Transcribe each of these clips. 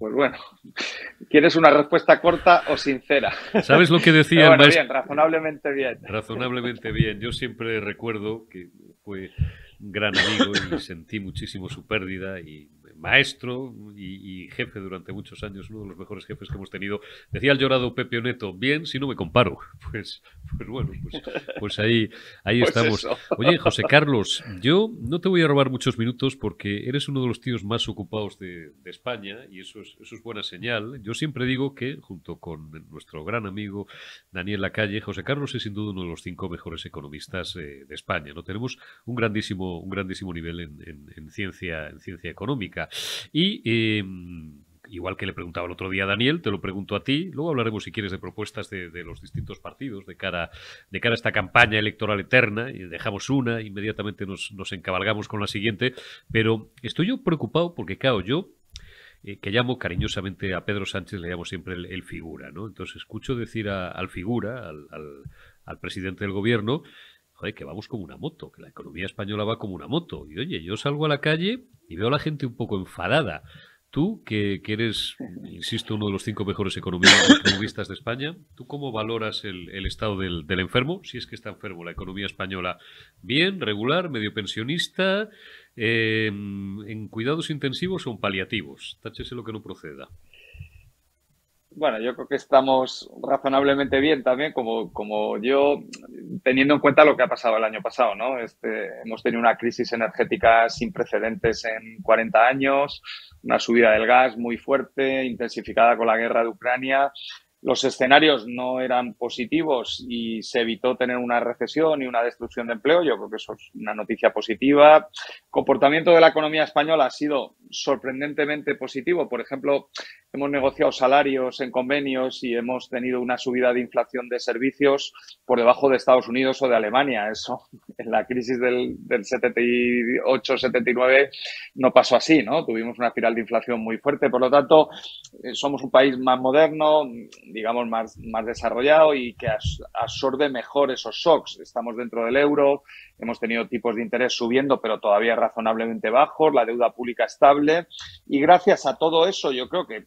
Pues bueno, ¿quieres una respuesta corta o sincera? ¿Sabes lo que decía Pero el bueno, maestro? bien, razonablemente bien. Razonablemente bien. Yo siempre recuerdo que fue un gran amigo y sentí muchísimo su pérdida y maestro y jefe durante muchos años, uno de los mejores jefes que hemos tenido. Decía el llorado Pepe Neto, bien si no me comparo. Pues, pues bueno, pues ahí Pues estamos. eso. Oye, José Carlos, yo no te voy a robar muchos minutos porque eres uno de los tíos más ocupados de España y eso es buena señal. Yo siempre digo que, junto con nuestro gran amigo Daniel Lacalle, José Carlos es sin duda uno de los 5 mejores economistas de España. ¿No? Tenemos un grandísimo nivel en ciencia económica. Y igual que le preguntaba el otro día a Daniel, te lo pregunto a ti. Luego hablaremos, si quieres, de propuestas de los distintos partidos de cara a esta campaña electoral eterna. Y dejamos una, inmediatamente nos encabalgamos con la siguiente. Pero estoy yo preocupado porque, claro, yo que llamo cariñosamente a Pedro Sánchez, le llamo siempre el figura, ¿no? Entonces escucho decir al figura, al presidente del gobierno, joder, que vamos como una moto, que la economía española va como una moto. Y oye, yo salgo a la calle y veo a la gente un poco enfadada. Tú, que eres, insisto, uno de los 5 mejores economistas de España, ¿tú cómo valoras el estado del enfermo? Si es que está enfermo la economía española. ¿Bien, regular, medio pensionista, en cuidados intensivos o en paliativos? Táchese lo que no proceda. Bueno, yo creo que estamos razonablemente bien también, como yo, teniendo en cuenta lo que ha pasado el año pasado, ¿no? Hemos tenido una crisis energética sin precedentes en 40 años, una subida del gas muy fuerte, intensificada con la guerra de Ucrania. Los escenarios no eran positivos y se evitó tener una recesión y una destrucción de empleo. Yo creo que eso es una noticia positiva. El comportamiento de la economía española ha sido sorprendentemente positivo. Por ejemplo, hemos negociado salarios en convenios y hemos tenido una subida de inflación de servicios por debajo de Estados Unidos o de Alemania. Eso en la crisis del 78-79 no pasó así, ¿no? Tuvimos una espiral de inflación muy fuerte. Por lo tanto, somos un país más moderno, digamos, más desarrollado y que absorbe mejor esos shocks. Estamos dentro del euro, hemos tenido tipos de interés subiendo, pero todavía razonablemente bajos, la deuda pública estable. Y gracias a todo eso, yo creo que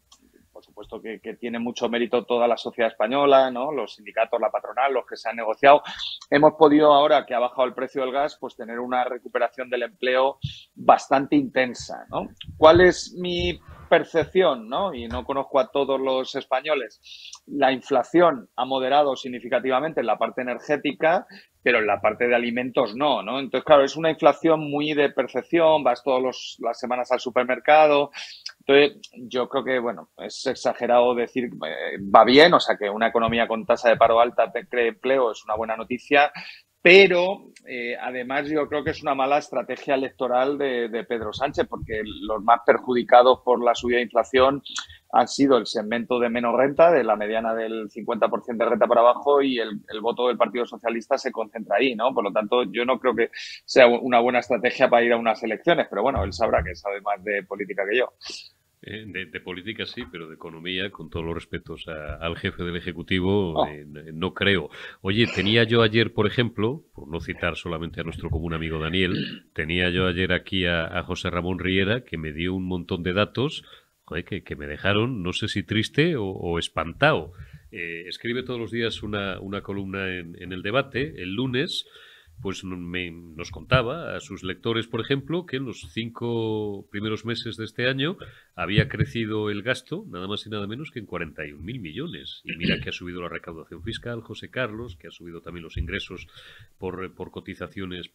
por supuesto que tiene mucho mérito toda la sociedad española, ¿no? Los sindicatos, la patronal, los que se han negociado. Hemos podido, ahora que ha bajado el precio del gas, pues tener una recuperación del empleo bastante intensa, ¿no? ¿Cuál es mi percepción, ¿no? Y no conozco a todos los españoles. La inflación ha moderado significativamente en la parte energética, pero en la parte de alimentos no, ¿no? Entonces, claro, es una inflación muy de percepción, vas todas las semanas al supermercado. Entonces, yo creo que, bueno, es exagerado decir va bien, o sea, que una economía con tasa de paro alta te cree empleo es una buena noticia, pero además yo creo que es una mala estrategia electoral de Pedro Sánchez, porque los más perjudicados por la subida de inflación han sido el segmento de menos renta, de la mediana del 50% de renta para abajo, y el voto del Partido Socialista se concentra ahí, ¿no? Por lo tanto, yo no creo que sea una buena estrategia para ir a unas elecciones, pero bueno, él sabrá que sabe más de política que yo. De política sí, pero de economía, con todos los respetos al jefe del Ejecutivo, Oh, no creo. Oye, tenía yo ayer, por ejemplo, por no citar solamente a nuestro común amigo Daniel, tenía yo ayer aquí a José Ramón Riera, que me dio un montón de datos, joder, que me dejaron, no sé si triste o espantado. Escribe todos los días una columna en el debate. El lunes pues nos contaba a sus lectores, por ejemplo, que en los 5 primeros meses de este año había crecido el gasto nada más y nada menos que en 41.000 millones. Y mira que ha subido la recaudación fiscal, José Carlos, que ha subido también los ingresos por cotizaciones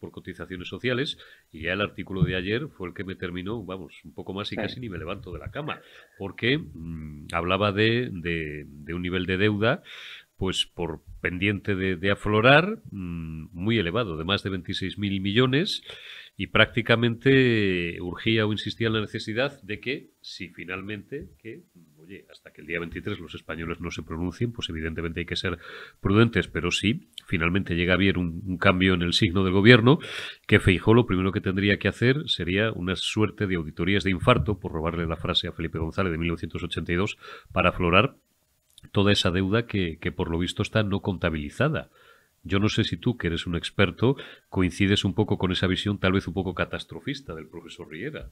sociales. Y ya el artículo de ayer fue el que me terminó, vamos, un poco más y sí. casi ni me levanto de la cama, porque hablaba de un nivel de deuda pues por pendiente de aflorar, muy elevado, de más de 26.000 millones, y prácticamente urgía o insistía en la necesidad de que, si finalmente, oye, hasta que el día 23 los españoles no se pronuncien, pues evidentemente hay que ser prudentes, pero sí, finalmente llega a haber un cambio en el signo del gobierno, que Feijóo lo primero que tendría que hacer sería una suerte de auditorías de infarto, por robarle la frase a Felipe González de 1982, para aflorar toda esa deuda que por lo visto está no contabilizada. Yo no sé si tú, que eres un experto, coincides un poco con esa visión tal vez un poco catastrofista del profesor Riera.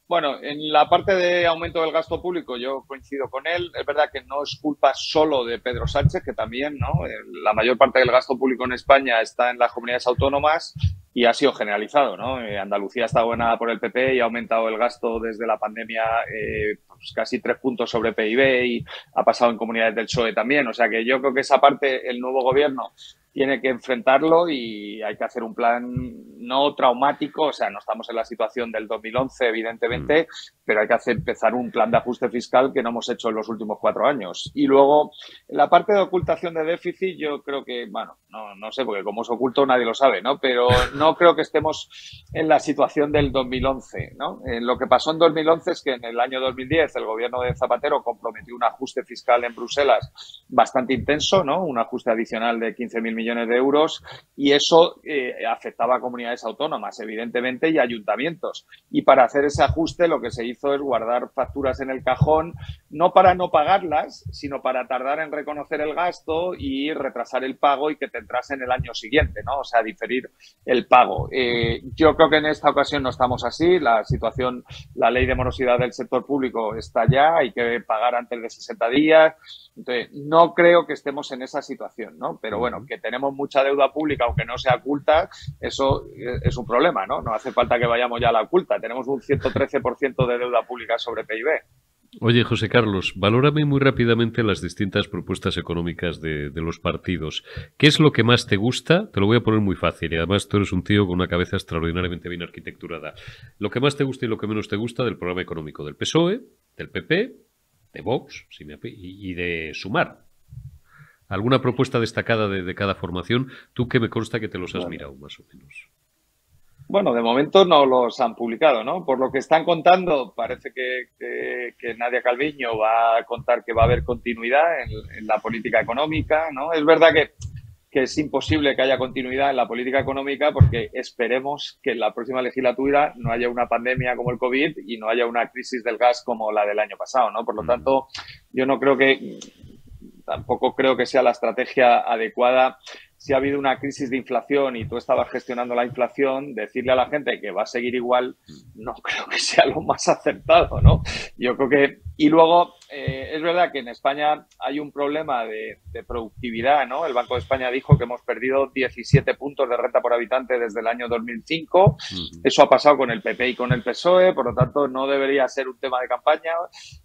Bueno, en la parte de aumento del gasto público yo coincido con él. Es verdad que no es culpa solo de Pedro Sánchez, que también, ¿no? La mayor parte del gasto público en España está en las comunidades autónomas y ha sido generalizado, ¿no? Andalucía está gobernada por el PP y ha aumentado el gasto desde la pandemia pues casi 3 puntos sobre PIB y ha pasado en comunidades del PSOE también. O sea que yo creo que esa parte el nuevo gobierno tiene que enfrentarlo y hay que hacer un plan no traumático, o sea, no estamos en la situación del 2011, evidentemente, pero hay que empezar un plan de ajuste fiscal que no hemos hecho en los últimos 4 años. Y luego, en la parte de ocultación de déficit, yo creo que, bueno, no sé, porque como es oculto nadie lo sabe, ¿no? Pero no creo que estemos en la situación del 2011, ¿no? Lo que pasó en 2011 es que en el año 2010 el gobierno de Zapatero comprometió un ajuste fiscal en Bruselas bastante intenso, ¿no? Un ajuste adicional de 15.000 millones de euros y eso afectaba a comunidades autónomas, evidentemente, y ayuntamientos. Y para hacer ese ajuste lo que se hizo es guardar facturas en el cajón, no para no pagarlas, sino para tardar en reconocer el gasto y retrasar el pago y que te entrase en el año siguiente, ¿no? O sea, diferir el pago. Yo creo que en esta ocasión no estamos así. La situación, la ley de morosidad del sector público está ya, hay que pagar antes de 60 días. Entonces, no creo que estemos en esa situación, ¿no? Pero bueno, que tenemos mucha deuda pública, aunque no sea oculta, eso es un problema, ¿no? No hace falta que vayamos ya a la oculta. Tenemos un 113% de deuda pública sobre PIB. Oye, José Carlos, valórame muy rápidamente las distintas propuestas económicas de los partidos. ¿Qué es lo que más te gusta? Te lo voy a poner muy fácil y además tú eres un tío con una cabeza extraordinariamente bien arquitecturada. Lo que más te gusta y lo que menos te gusta del programa económico del PSOE, del PP, de Vox y de Sumar. ¿Alguna propuesta destacada de cada formación? Tú que me consta que te los has mirado más o menos. Bueno, de momento no los han publicado, ¿no? Por lo que están contando, parece que Nadia Calviño va a contar que va a haber continuidad en la política económica, ¿no? Es verdad que es imposible que haya continuidad en la política económica porque esperemos que en la próxima legislatura no haya una pandemia como el COVID y no haya una crisis del gas como la del año pasado, ¿no? Por lo tanto, yo no creo tampoco creo que sea la estrategia adecuada. Si ha habido una crisis de inflación y tú estabas gestionando la inflación, decirle a la gente que va a seguir igual, no creo que sea lo más acertado, ¿no? Yo creo que... Y luego, es verdad que en España hay un problema de productividad, ¿no? El Banco de España dijo que hemos perdido 17 puntos de renta por habitante desde el año 2005. Eso ha pasado con el PP y con el PSOE, por lo tanto, no debería ser un tema de campaña.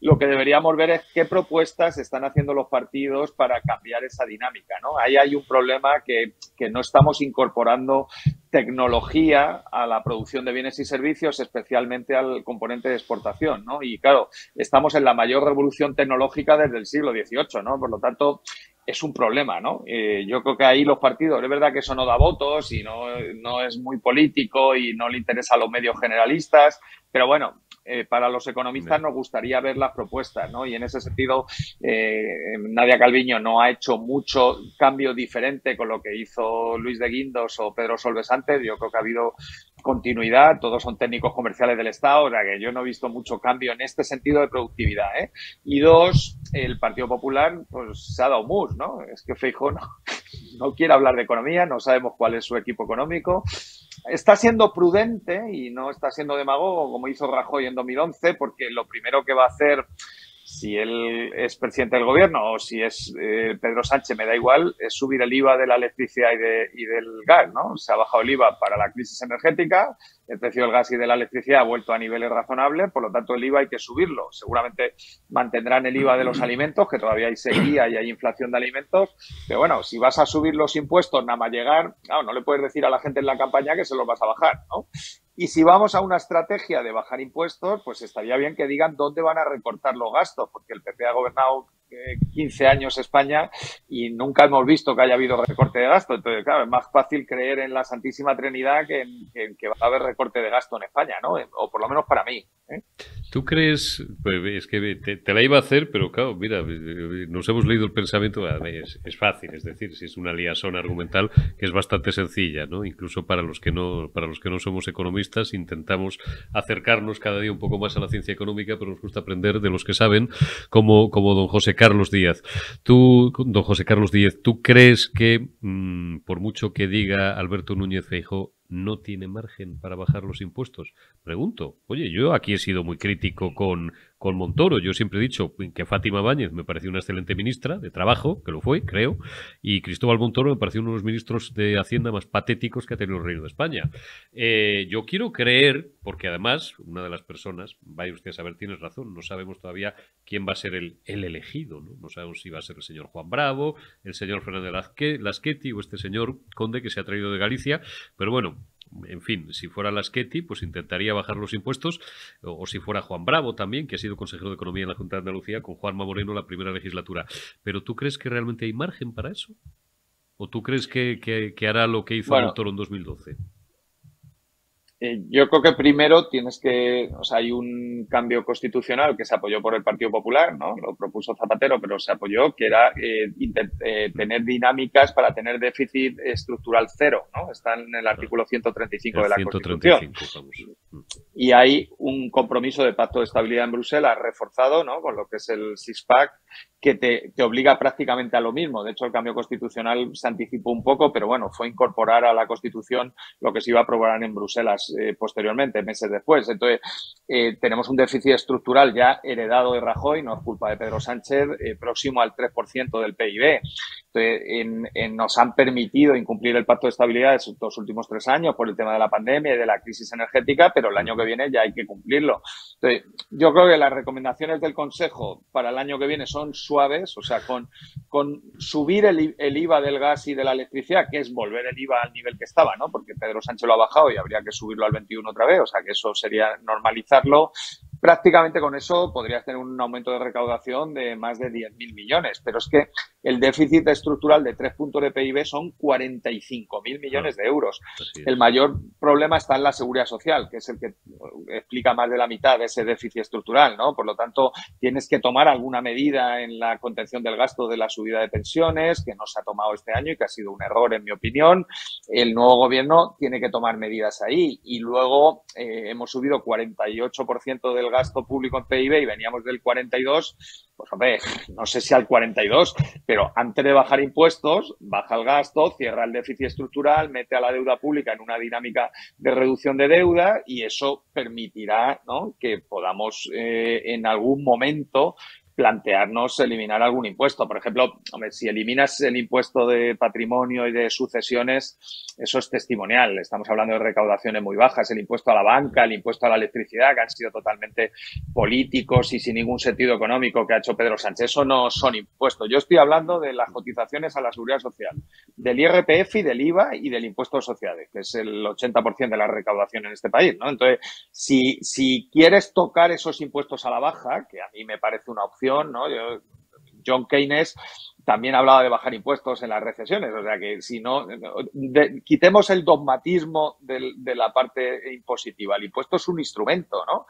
Lo que deberíamos ver es qué propuestas están haciendo los partidos para cambiar esa dinámica, ¿no? Ahí hay un problema que no estamos incorporando tecnología a la producción de bienes y servicios, especialmente al componente de exportación, ¿no? Y claro, estamos en la mayor revolución tecnológica desde el siglo XVIII, ¿no? Por lo tanto, es un problema, ¿no? Yo creo que ahí los partidos, es verdad que eso no da votos y no es muy político y no le interesa a los medios generalistas, pero bueno, para los economistas nos gustaría ver las propuestas, ¿no? Y en ese sentido, Nadia Calviño no ha hecho mucho cambio diferente con lo que hizo Luis de Guindos o Pedro Solbes antes. Yo creo que ha habido continuidad, todos son técnicos comerciales del Estado, o sea que yo no he visto mucho cambio en este sentido de productividad, ¿eh? Y dos, el Partido Popular pues se ha dado mus, ¿no? Es que Feijóo no quiere hablar de economía, no sabemos cuál es su equipo económico. Está siendo prudente y no está siendo demagogo como hizo Rajoy en 2011, porque lo primero que va a hacer, si él es presidente del gobierno o si es Pedro Sánchez, me da igual, es subir el IVA de la electricidad y del gas, ¿no? Se ha bajado el IVA para la crisis energética, el precio del gas y de la electricidad ha vuelto a niveles razonables, por lo tanto el IVA hay que subirlo. Seguramente mantendrán el IVA de los alimentos, que todavía hay sequía y hay inflación de alimentos, pero bueno, si vas a subir los impuestos nada más llegar, claro, no le puedes decir a la gente en la campaña que se los vas a bajar, ¿no? Y si vamos a una estrategia de bajar impuestos, pues estaría bien que digan dónde van a recortar los gastos, porque el PP ha gobernado 15 años España y nunca hemos visto que haya habido recorte de gasto. Entonces, claro, es más fácil creer en la Santísima Trinidad que va a haber recorte de gasto en España, ¿no? O por lo menos para mí, ¿eh? ¿Tú crees? Pues es que te la iba a hacer, pero claro, mira, nos hemos leído el pensamiento, es fácil, es decir, si es una liazón argumental que es bastante sencilla, ¿no? Incluso para los que no somos economistas, intentamos acercarnos cada día un poco más a la ciencia económica, pero nos gusta aprender de los que saben, como don José Carlos Díaz. Tú, don José Carlos Díaz, ¿tú crees que, por mucho que diga Alberto Núñez Feijóo, no tiene margen para bajar los impuestos? Pregunto. Oye, yo aquí he sido muy crítico con Montoro. Yo siempre he dicho que Fátima Báñez me pareció una excelente ministra de Trabajo, que lo fue, creo, y Cristóbal Montoro me pareció uno de los ministros de Hacienda más patéticos que ha tenido el Reino de España. Yo quiero creer, porque además, una de las personas, vaya usted a saber, tienes razón, no sabemos todavía quién va a ser el elegido, ¿no? No sabemos si va a ser el señor Juan Bravo, el señor Fernández Lasqueti o este señor Conde que se ha traído de Galicia, pero bueno, en fin, si fuera Lasqueti, pues intentaría bajar los impuestos, o si fuera Juan Bravo también, que ha sido consejero de Economía en la Junta de Andalucía, con Juanma Moreno la primera legislatura. ¿Pero tú crees que realmente hay margen para eso? ¿O tú crees que hará lo que hizo Bueno, Montoro en 2012? Yo creo que primero tienes que, o sea, hay un cambio constitucional que se apoyó por el Partido Popular, ¿no? Lo propuso Zapatero, pero se apoyó, que era tener dinámicas para tener déficit estructural cero, ¿no? Está en el Claro. artículo 135 El de la Constitución. 135, vamos. Y hay un compromiso de pacto de estabilidad en Bruselas reforzado, ¿no? Con lo que es el six-pack, que te obliga prácticamente a lo mismo. De hecho, el cambio constitucional se anticipó un poco, pero bueno, fue incorporar a la Constitución lo que se iba a aprobar en Bruselas posteriormente, meses después. Entonces, tenemos un déficit estructural ya heredado de Rajoy, no es culpa de Pedro Sánchez, próximo al 3% del PIB. Entonces, nos han permitido incumplir el pacto de estabilidad estos últimos 3 años por el tema de la pandemia y de la crisis energética, pero el año que viene ya hay que cumplirlo. Entonces, yo creo que las recomendaciones del Consejo para el año que viene son suaves, o sea, con subir el IVA del gas y de la electricidad, que es volver el IVA al nivel que estaba, ¿no? Porque Pedro Sánchez lo ha bajado y habría que subirlo al 21 otra vez, o sea, que eso sería normalizarlo. Prácticamente con eso podrías tener un aumento de recaudación de más de 10.000 millones, pero es que el déficit estructural de 3 puntos de PIB son 45.000 millones de euros. El mayor problema está en la seguridad social, que es el que explica más de la mitad de ese déficit estructural, ¿no? Por lo tanto, tienes que tomar alguna medida en la contención del gasto de la subida de pensiones, que no se ha tomado este año y que ha sido un error, en mi opinión. El nuevo gobierno tiene que tomar medidas ahí. Y luego hemos subido 48% del gasto público en PIB y veníamos del 42%. Pues hombre, no sé si al 42%, pero antes de bajar impuestos, baja el gasto, cierra el déficit estructural, mete a la deuda pública en una dinámica de reducción de deuda y eso permitirá, ¿no?, que podamos en algún momento plantearnos eliminar algún impuesto. Por ejemplo, hombre, si eliminas el impuesto de patrimonio y de sucesiones, eso es testimonial. Estamos hablando de recaudaciones muy bajas. El impuesto a la banca, el impuesto a la electricidad, que han sido totalmente políticos y sin ningún sentido económico que ha hecho Pedro Sánchez. Eso no son impuestos. Yo estoy hablando de las cotizaciones a la seguridad social, del IRPF y del IVA y del impuesto de sociedades, que es el 80% de la recaudación en este país, ¿no? Entonces, si quieres tocar esos impuestos a la baja, que a mí me parece una opción, ¿no? John Keynes también hablaba de bajar impuestos en las recesiones, o sea que si no, quitemos el dogmatismo de la parte impositiva. El impuesto es un instrumento, ¿no?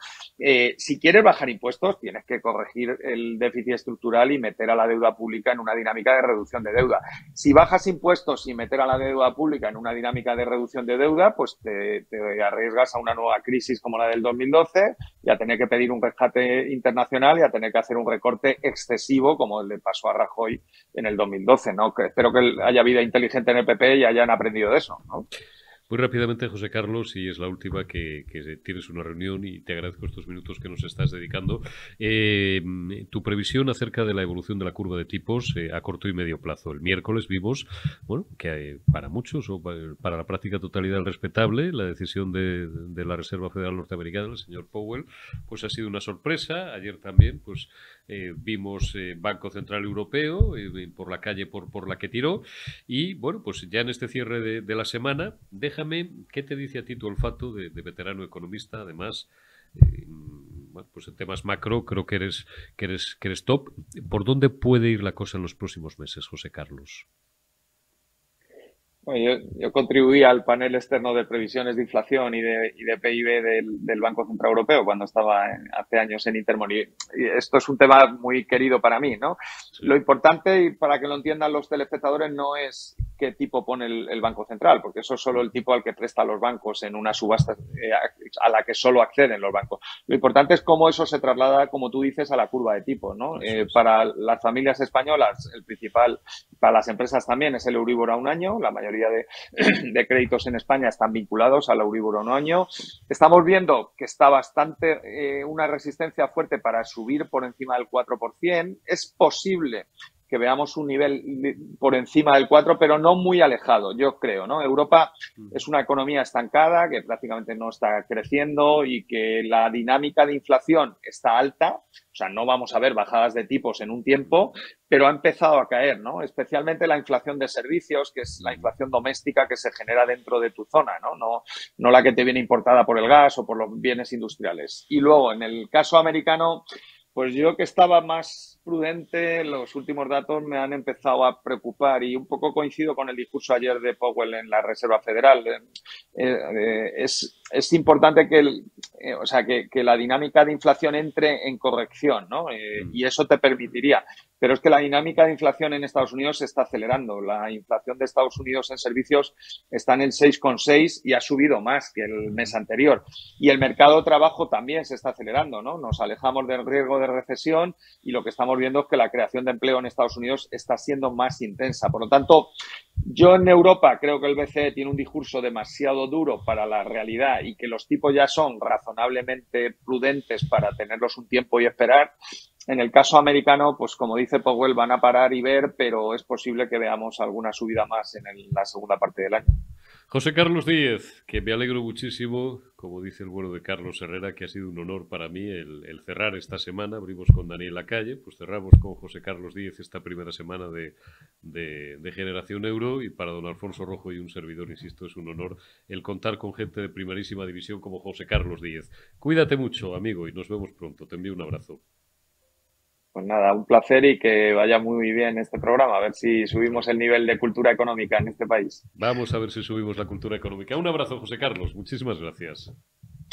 Si quieres bajar impuestos, tienes que corregir el déficit estructural y meter a la deuda pública en una dinámica de reducción de deuda. Si bajas impuestos y meter a la deuda pública en una dinámica de reducción de deuda, pues te arriesgas a una nueva crisis como la del 2012 y a tener que pedir un rescate internacional y a tener que hacer un recorte excesivo como el le pasó a Rajoy en el 2012, ¿no? Que espero que haya vida inteligente en el PP y hayan aprendido de eso, ¿no? Muy rápidamente, José Carlos, y es la última que tienes una reunión y te agradezco estos minutos que nos estás dedicando. Tu previsión acerca de la evolución de la curva de tipos a corto y medio plazo. El miércoles vimos, bueno, que para muchos o para la práctica totalidad respetable, la decisión de la Reserva Federal Norteamericana, el señor Powell, pues ha sido una sorpresa. Ayer también, pues vimos Banco Central Europeo por la calle por la que tiró y bueno, pues ya en este cierre de la semana, déjame, ¿qué te dice a ti tu olfato de veterano economista? Además, bueno, pues en temas macro creo que eres top. ¿Por dónde puede ir la cosa en los próximos meses, José Carlos? Bueno, yo contribuí al panel externo de previsiones de inflación y de PIB del Banco Central Europeo cuando estaba hace años en Intermoni. Y esto es un tema muy querido para mí, ¿no? Sí. Lo importante, y para que lo entiendan los telespectadores, no es qué tipo pone el Banco Central, porque eso es solo el tipo al que prestan los bancos en una subasta a la que solo acceden los bancos. Lo importante es cómo eso se traslada, como tú dices, a la curva de tipos, ¿no? Para las familias españolas, el principal, para las empresas también, es el Euribor a un año. La mayoría de créditos en España están vinculados al Euribor a un año. Estamos viendo que está bastante una resistencia fuerte para subir por encima del 4%. Es posible que veamos un nivel por encima del 4, pero no muy alejado, yo creo, ¿no? Europa es una economía estancada que prácticamente no está creciendo y que la dinámica de inflación está alta, o sea, no vamos a ver bajadas de tipos en un tiempo, pero ha empezado a caer, ¿no? Especialmente la inflación de servicios, que es la inflación doméstica que se genera dentro de tu zona, ¿no? No la que te viene importada por el gas o por los bienes industriales. Y luego, en el caso americano, pues yo que estaba más prudente, los últimos datos me han empezado a preocupar y un poco coincido con el discurso ayer de Powell en la Reserva Federal. Es importante que la dinámica de inflación entre en corrección, ¿no? Y eso te permitiría. Pero es que la dinámica de inflación en Estados Unidos se está acelerando. La inflación de Estados Unidos en servicios está en el 6,6 y ha subido más que el mes anterior. Y el mercado de trabajo también se está acelerando, ¿no? Nos alejamos del riesgo de recesión y lo que estamos viendo es que la creación de empleo en Estados Unidos está siendo más intensa. Por lo tanto, yo en Europa creo que el BCE tiene un discurso demasiado duro para la realidad y que los tipos ya son razonablemente prudentes para tenerlos un tiempo y esperar. En el caso americano, pues como dice Powell, van a parar y ver, pero es posible que veamos alguna subida más en la segunda parte del año. José Carlos Díez, que me alegro muchísimo, como dice el bueno de Carlos Herrera, que ha sido un honor para mí el cerrar esta semana. Abrimos con Daniel Lacalle, pues cerramos con José Carlos Díez esta primera semana de Generación Euro, y para don Alfonso Rojo y un servidor, insisto, es un honor el contar con gente de primerísima división como José Carlos Díez. Cuídate mucho, amigo, y nos vemos pronto. Te envío un abrazo. Pues nada, un placer y que vaya muy bien este programa. A ver si subimos el nivel de cultura económica en este país. Vamos a ver si subimos la cultura económica. Un abrazo, José Carlos. Muchísimas gracias.